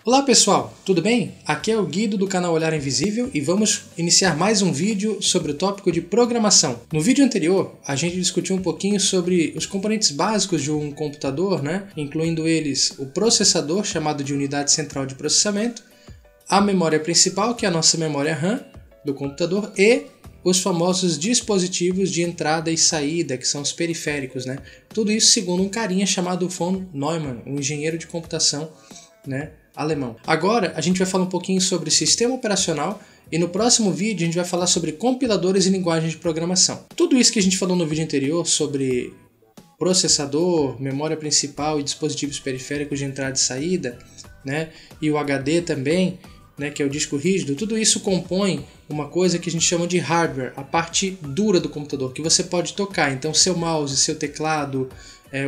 Olá pessoal, tudo bem? Aqui é o Guido do canal Olhar Invisível e vamos iniciar mais um vídeo sobre o tópico de programação. No vídeo anterior, a gente discutiu um pouquinho sobre os componentes básicos de um computador, incluindo eles o processador, chamado de unidade central de processamento, a memória principal, que é a nossa memória RAM do computador, e os famosos dispositivos de entrada e saída, que são os periféricos. Tudo isso segundo um carinha chamado von Neumann, um engenheiro de computação alemão. Agora a gente vai falar um pouquinho sobre sistema operacional e no próximo vídeo a gente vai falar sobre compiladores e linguagens de programação. Tudo isso que a gente falou no vídeo anterior sobre processador, memória principal e dispositivos periféricos de entrada e saída, e o HD também, que é o disco rígido, tudo isso compõe uma coisa que a gente chama de hardware, a parte dura do computador, que você pode tocar. Então seu mouse, seu teclado,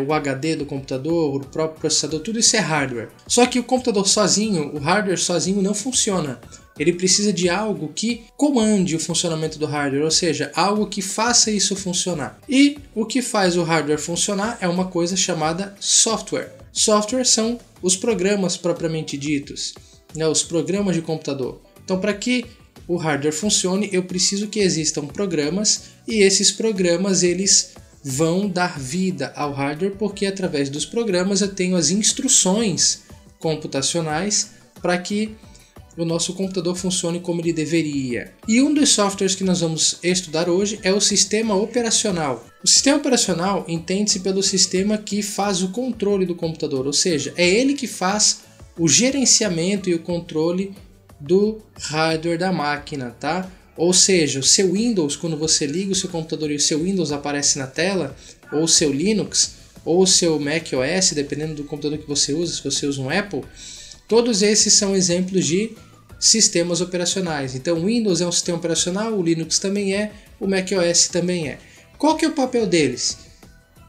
o HD do computador, o próprio processador, tudo isso é hardware. Só que o computador sozinho, o hardware sozinho não funciona. Ele precisa de algo que comande o funcionamento do hardware, ou seja, algo que faça isso funcionar. E o que faz o hardware funcionar é uma coisa chamada software. Software são os programas propriamente ditos, os programas de computador. Então, para que o hardware funcione, eu preciso que existam programas e esses programas eles vão dar vida ao hardware, porque através dos programas eu tenho as instruções computacionais para que o nosso computador funcione como ele deveria. E um dos softwares que nós vamos estudar hoje é o sistema operacional. O sistema operacional entende-se pelo sistema que faz o controle do computador, ou seja, é ele que faz o gerenciamento e o controle do hardware da máquina, tá? Ou seja, o seu Windows, quando você liga o seu computador e o seu Windows aparece na tela, ou o seu Linux, ou o seu macOS, dependendo do computador que você usa, se você usa um Apple, todos esses são exemplos de sistemas operacionais. Então o Windows é um sistema operacional, o Linux também é, o macOS também é. Qual que é o papel deles?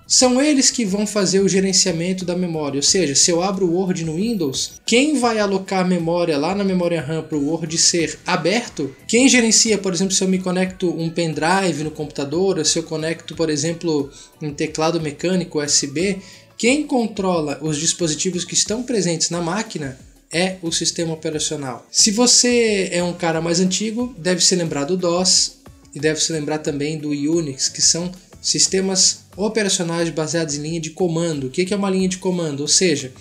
São eles que vão fazer o gerenciamento da memória, ou seja, se eu abro o Word no Windows, quem vai alocar memória lá na memória RAM para o Word ser aberto? Quem gerencia, por exemplo, se eu me conecto um pendrive no computador, ou se eu conecto, por exemplo, um teclado mecânico USB, quem controla os dispositivos que estão presentes na máquina é o sistema operacional. Se você é um cara mais antigo, deve se lembrar do DOS e deve se lembrar também do Unix, que são sistemas operacionais baseados em linha de comando. O que é uma linha de comando? Ou seja,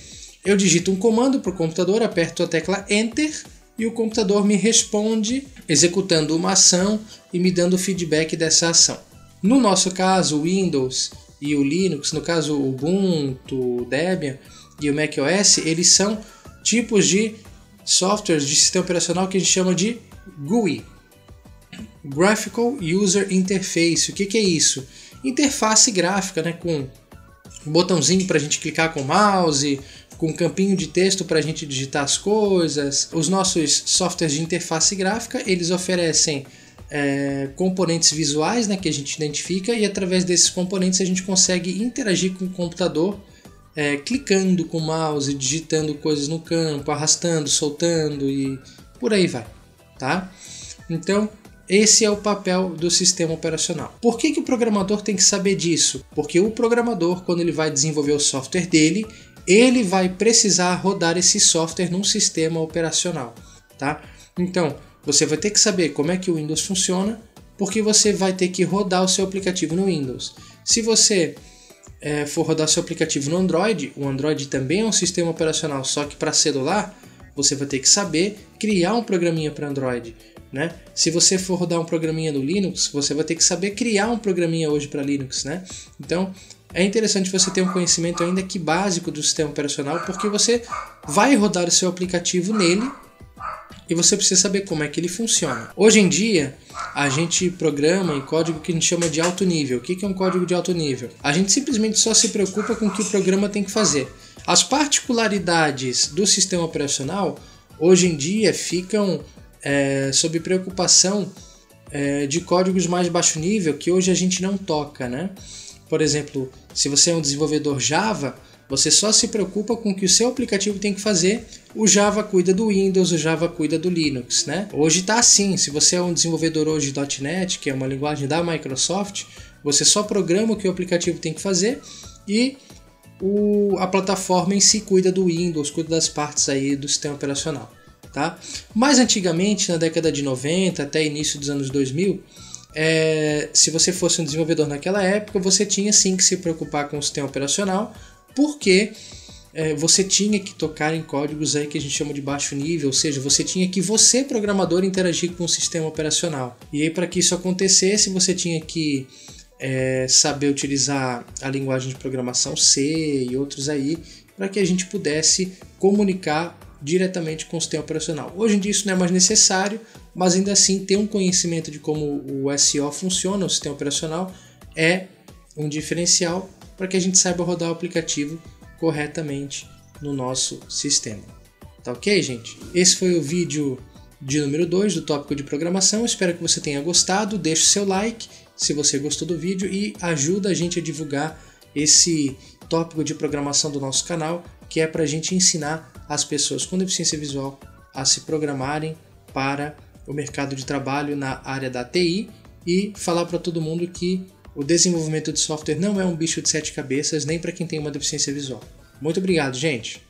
eu digito um comando para o computador, aperto a tecla Enter e o computador me responde executando uma ação e me dando feedback dessa ação. No nosso caso, o Windows e o Linux, no caso o Ubuntu, o Debian e o macOS, eles são tipos de softwares de sistema operacional que a gente chama de GUI. Graphical User Interface. O que é isso? Interface gráfica, com um botãozinho para a gente clicar com o mouse, com um campinho de texto para a gente digitar as coisas. Os nossos softwares de interface gráfica, eles oferecem componentes visuais, que a gente identifica, e através desses componentes a gente consegue interagir com o computador, clicando com o mouse, digitando coisas no campo, arrastando, soltando e por aí vai, tá? Então, esse é o papel do sistema operacional. Por que o programador tem que saber disso? Porque o programador, quando ele vai desenvolver o software dele, ele vai precisar rodar esse software num sistema operacional, tá? Então, você vai ter que saber como é que o Windows funciona, porque você vai ter que rodar o seu aplicativo no Windows. Se você for rodar seu aplicativo no Android, o Android também é um sistema operacional, só que para celular, você vai ter que saber criar um programinha para Android. Se você for rodar um programinha no Linux, você vai ter que saber criar um programinha hoje para Linux. Então, é interessante você ter um conhecimento ainda que básico do sistema operacional, porque você vai rodar o seu aplicativo nele e você precisa saber como é que ele funciona. Hoje em dia, a gente programa em código que a gente chama de alto nível. O que é um código de alto nível? A gente simplesmente só se preocupa com o que o programa tem que fazer. As particularidades do sistema operacional, hoje em dia, ficam sob preocupação de códigos mais baixo nível que hoje a gente não toca, Por exemplo, se você é um desenvolvedor Java, você só se preocupa com o que o seu aplicativo tem que fazer. O Java cuida do Windows, o Java cuida do Linux, Hoje está assim. Se você é um desenvolvedor hoje de .NET, que é uma linguagem da Microsoft, você só programa o que o aplicativo tem que fazer e a plataforma em si cuida do Windows, cuida das partes aí do sistema operacional. Tá? Mais antigamente, na década de 90 até início dos anos 2000, se você fosse um desenvolvedor naquela época, você tinha sim que se preocupar com o sistema operacional, porque você tinha que tocar em códigos aí que a gente chama de baixo nível, ou seja, você tinha que, programador, interagir com o sistema operacional. E aí, para que isso acontecesse, você tinha que saber utilizar a linguagem de programação C e outros aí, para que a gente pudesse comunicar diretamente com o sistema operacional. Hoje em dia isso não é mais necessário, mas ainda assim ter um conhecimento de como o SO funciona, o sistema operacional, é um diferencial para que a gente saiba rodar o aplicativo corretamente no nosso sistema. Tá ok, gente? Esse foi o vídeo de número 2 do tópico de programação. Espero que você tenha gostado. Deixe o seu like se você gostou do vídeo e ajuda a gente a divulgar esse tópico de programação do nosso canal, que é para a gente ensinar as pessoas com deficiência visual a se programarem para o mercado de trabalho na área da TI e falar para todo mundo que o desenvolvimento de software não é um bicho de 7 cabeças, nem para quem tem uma deficiência visual. Muito obrigado, gente!